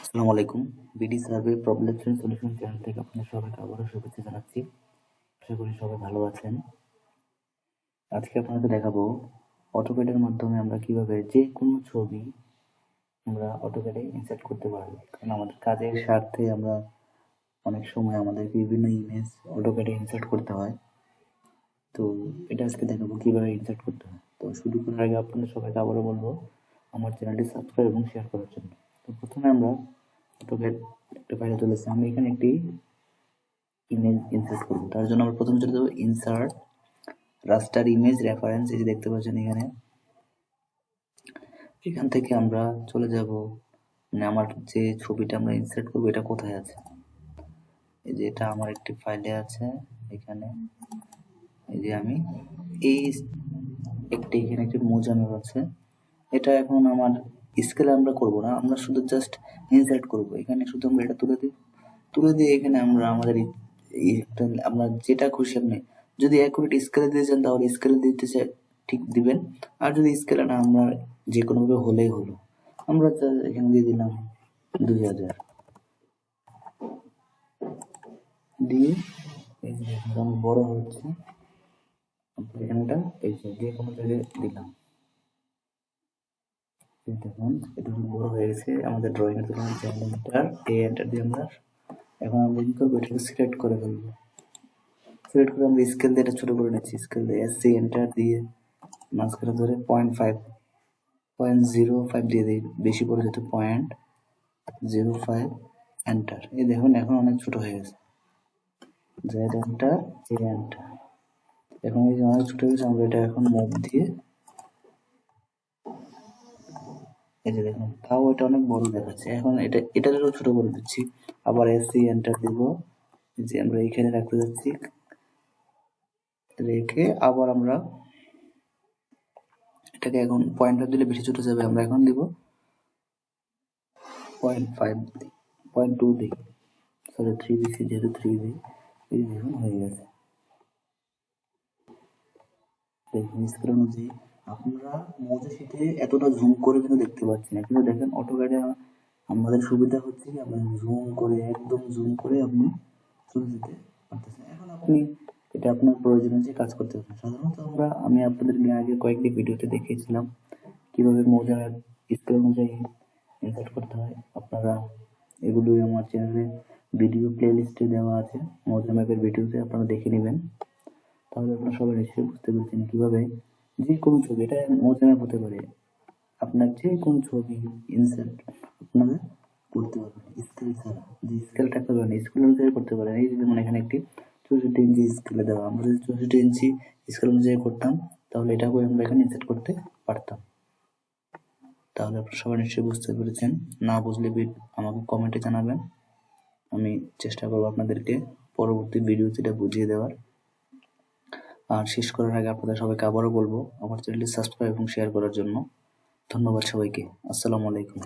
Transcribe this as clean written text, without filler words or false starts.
আসসালামু আলাইকুম। BD survey problems and solution channel থেকে আপনাদের সবাইকে আবারও শুভেচ্ছা জানাচ্ছি। আশা করি সবাই ভালো আছেন। আজকে আপনাদের দেখাবো অটোক্যাডের মাধ্যমে আমরা কিভাবে যে কোনো ছবি আমরা অটোক্যাডে ইনসার্ট করতে পারবো। কারণ আমাদের কাজের স্বার্থে আমরা অনেক সময় আমাদের বিভিন্ন ইমেজ অটোক্যাডে ইনসার্ট করতে হয়। তো এটা আজকে দেখাবো কিভাবে ইনসার্ট করতে হয়। তো শুরু করার আগে আপনাদের সবাইকে আবারও বলবো আমার চ্যানেলটি সাবস্ক্রাইব এবং শেয়ার করার জন্য। তো প্রথমে আমরা অটোক্যাড একটা ফাইলে চলেছে, আমি এখানে একটি ইমেজ ইনসার্ট করবো। তার জন্য আমরা প্রথমে চলে যাবো ইনসার্ট রাস্টার ইমেজ রেফারেন্স, এই যে দেখতে পাচ্ছেন এখানে। এখান থেকে আমরা চলে যাব, মানে আমার যে ছবিটা আমরা ইনসার্ট করবো এটা কোথায় আছে। এই যে এটা আমার একটি ফাইলে আছে এখানে। এই যে আমি এই এখানে একটি মৌজা ম্যাপ আছে। এটা এখন আমার স্কেলে আমরা করব না, আমরা শুধু জাস্ট ইনসার্ট করব। এখানে শুধু আমরা এটা তুলে দিয়ে এখানে আমরা আমাদের আমরা যেটা খুশি, আপনি যদি অ্যাকুরেট স্কেলে দিতে চান তাহলে স্কেলে দিতে ঠিক দিবেন, আর যদি স্কেলে না, আমরা যে কোনো ভাবে হলেই হলো। আমরা এখানে দিয়ে দিলাম 2000 দিয়ে এই যে দেখুন বড় হচ্ছে। এখানটা এই যে কোনো জায়গায় দিলাম, দেখুন এটা বড় হয়ে গেছে আমাদের ড্রয়িং এর জন্য। এন্টার দিয়ে আমরা এখন আমরা কি করবো, এটাকে সিলেক্ট করে ফেলবো। সিলেক্ট করে আমরা স্কেল দিয়ে এটা ছোট করে নিচ্ছি। স্কেল দিয়ে এসসি এন্টার দিয়ে মাঝখানে ধরে 0.5 দিয়ে দিই, বেশি পড়ে যেত 0.05 এন্টার। এই দেখুন এখন অনেক ছোট হয়ে গেছে। জেড এন্টার, এ এন্টার। এখন এই যে অনেক ছোট হয়ে গেছে, আমরা এটা এখন মুভ দিয়ে এই যে দেখুন, তাও এটা অনেক বড় দেখাচ্ছে। এখন এটা ছোট করে দিচ্ছি, আবার এসসি এন্টার দিব। যে আমরা এখানে রাখতে যাচ্ছি, রেখে আবার আমরা এটাকে এখন 0.5 দিলে বেশি ছোট যাবে, আমরা এখন দিব 0.5 দিই, 0.2 দিই, সরি 3 দিচ্ছি, যেহেতু 3 দিই। এই দেখুন হয়ে গেছে। দেখুন স্ক্রিন অনুযায়ী আপনারা মৌজা শীটে এতটা জুম করে কিন্তু দেখতে পাচ্ছি না, কিন্তু দেখেন অটোক্যাডে আমাদের সুবিধা হচ্ছে কি আমরা জুম করে, একদম জুম করে আপনি চলে যেতে পারতেছেন। এখন আপনি এটা আপনার প্রয়োজন অনুযায়ী কাজ করতে পারবেন। সাধারণত আমি আপনাদেরকে আগে কয়েকটি ভিডিওতে দেখিয়েছিলাম কিভাবে মৌজা স্কেল অনুযায়ী ইনসার্ট করতে হয়। আপনারা এগুলোই আমার চ্যানেলে ভিডিও প্লেলিস্টে দেওয়া আছে, মৌজা ম্যাপের ভিডিওতে আপনারা দেখে নেবেন। তাহলে আপনারা সবাই নিশ্চয়ই বুঝতে পেরেছেন কিভাবে যে কোনো ছবি, এটা মৌজা ম্যাপ হতে পারে, আপনার যে কোনো ছবি ইনসার্ট আপনারা করতে পারবেন স্কেল ছাড়া। যে স্কেলটা করবেন স্কেল অনুযায়ী করতে পারেন। এই যেমন এখানে একটি 64 ইঞ্চি স্কেলে দেওয়া, আমরা যদি 64 ইঞ্চি স্কেল অনুযায়ী করতাম তাহলে এটা করে আমরা এখানে ইনসার্ট করতে পারতাম। তাহলে আপনারা সবাই নিশ্চয়ই বুঝতে পেরেছেন। না বুঝলে আমাকে কমেন্টে জানাবেন, আমি চেষ্টা করবো আপনাদেরকে পরবর্তী ভিডিওতে এটা বুঝিয়ে দেওয়ার। আর শেষ করার আগে আপনাদের সবাইকে আবারও বলবো আমার চ্যানেলটি সাবস্ক্রাইব এবং শেয়ার করার জন্য। ধন্যবাদ সবাইকে। আসসালামু আলাইকুম।